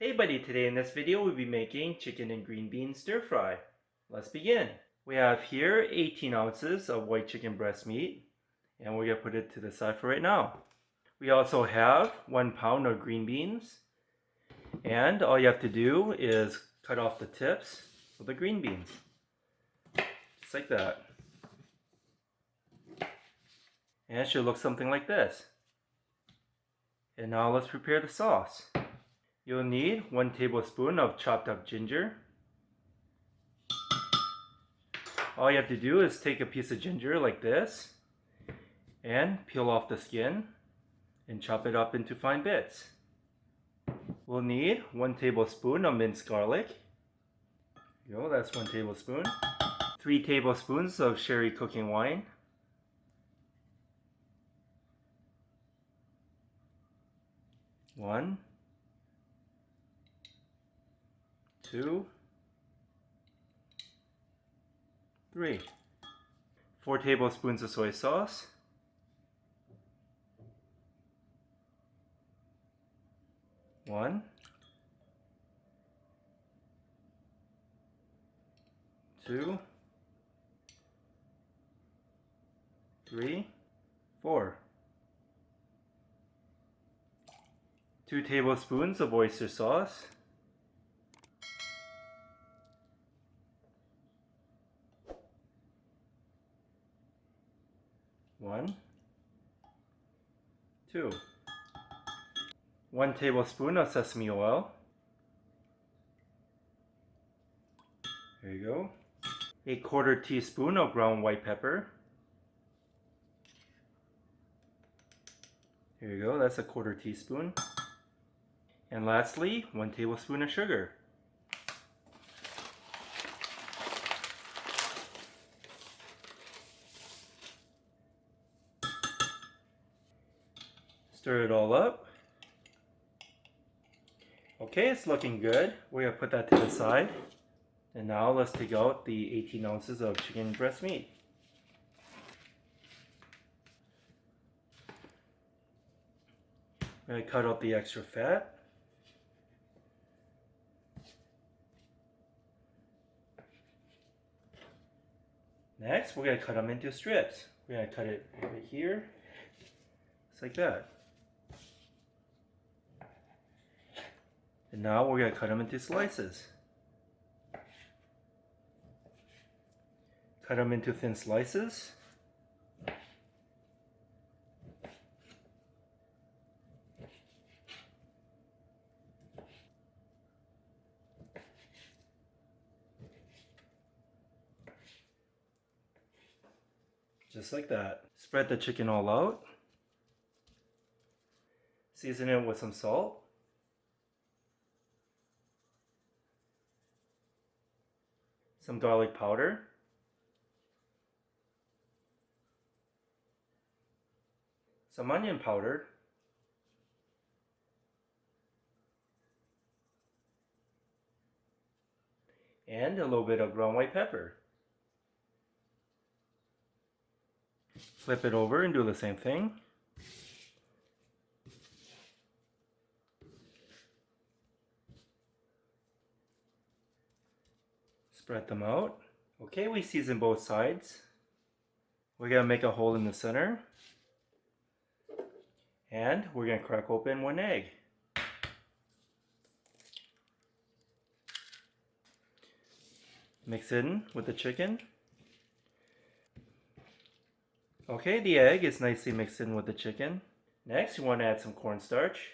Hey buddy, today in this video we'll be making chicken and green bean stir fry. Let's begin. We have here 18 ounces of white chicken breast meat and we're going to put it to the side for right now. We also have 1 pound of green beans and all you have to do is cut off the tips of the green beans. Just like that. And it should look something like this. And now let's prepare the sauce. You'll need 1 tablespoon of chopped up ginger. All you have to do is take a piece of ginger like this and peel off the skin and chop it up into fine bits. We'll need 1 tablespoon of minced garlic. There you go, that's 1 tablespoon. 3 tablespoons of sherry cooking wine. 1, 2, 3. 4 tablespoons of soy sauce. 1, 2, 3, 4. 2 tablespoons of oyster sauce. 1, 2. 1 tablespoon of sesame oil. There you go. 1/4 teaspoon of ground white pepper. Here you go, that's 1/4 teaspoon. And lastly, 1 tablespoon of sugar. Stir it all up. Okay, it's looking good. We're going to put that to the side. And now let's take out the 18 ounces of chicken breast meat. I'm going to cut out the extra fat. Next, we're going to cut them into strips. We're going to cut it right here, just like that. And now we're going to cut them into slices. Cut them into thin slices. Just like that. Spread the chicken all out. Season it with some salt. Some garlic powder. Some onion powder. And a little bit of ground white pepper. Flip it over and do the same thing. Spread them out. Okay, we season both sides. We're going to make a hole in the center. And we're going to crack open 1 egg. Mix it in with the chicken. Okay, the egg is nicely mixed in with the chicken. Next, you want to add some cornstarch.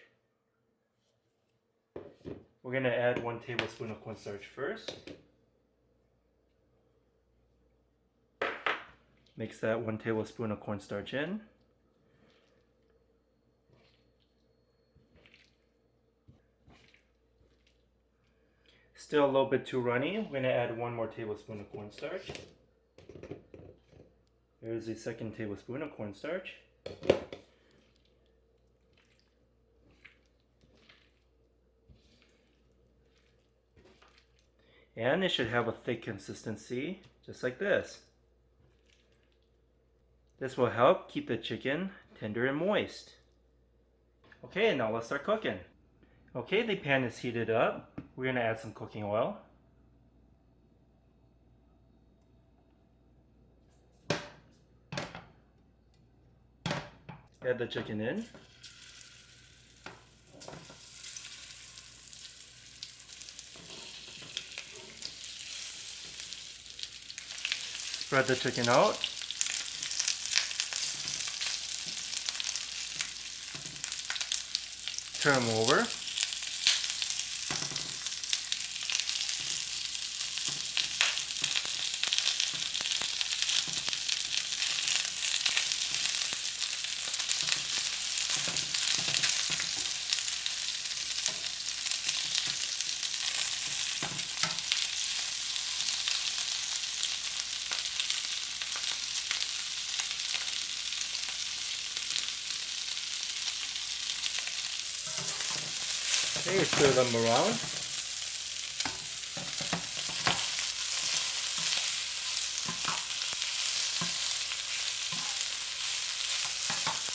We're going to add 1 tablespoon of cornstarch first. Mix that 1 tablespoon of cornstarch in. Still a little bit too runny. We're going to add 1 more tablespoon of cornstarch. There's the 2nd tablespoon of cornstarch. And it should have a thick consistency, just like this. This will help keep the chicken tender and moist. Okay, now let's start cooking. Okay, the pan is heated up. We're going to add some cooking oil. Add the chicken in. Spread the chicken out. Turn them over. Okay, stir them around.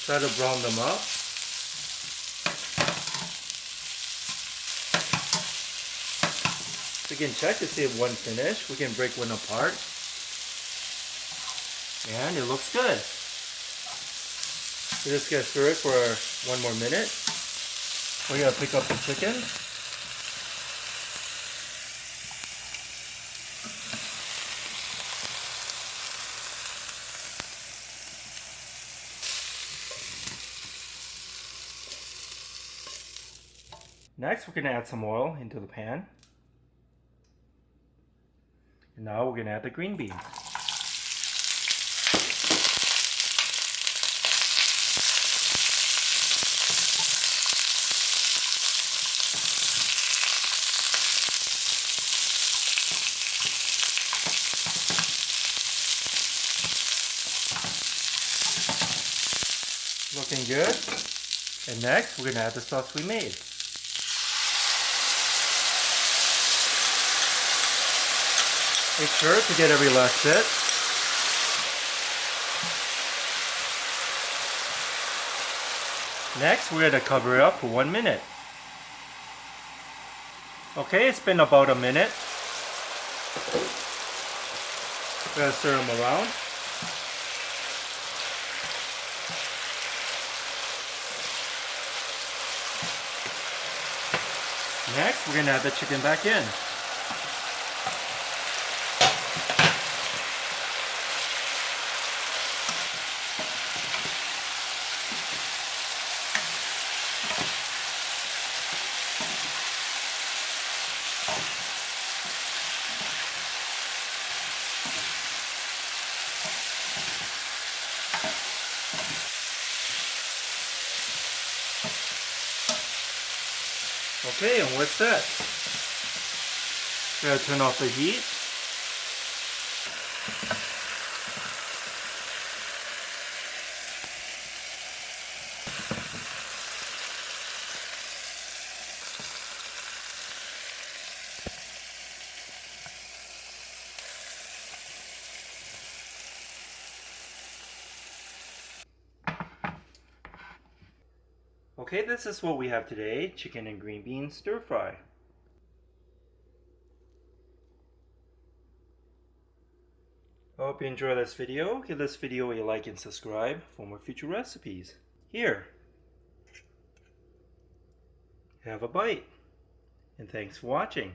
Try to brown them up. We can check to see if one's finished. We can break one apart. And it looks good. We're just gonna stir it for 1 more minute. We're gonna pick up the chicken. Next, we're gonna add some oil into the pan. And now we're gonna add the green beans. Looking good. And next, we're gonna add the sauce we made. Make sure to get every last bit. Next, we're gonna cover it up for 1 minute. Okay, it's been about a minute. We're gonna stir them around. Next, we're going to add the chicken back in. Okay, and we're set. We're going to turn off the heat. Okay, this is what we have today, chicken and green beans stir fry. I hope you enjoy this video. Give this video a like and subscribe for more future recipes. Here, have a bite, and thanks for watching.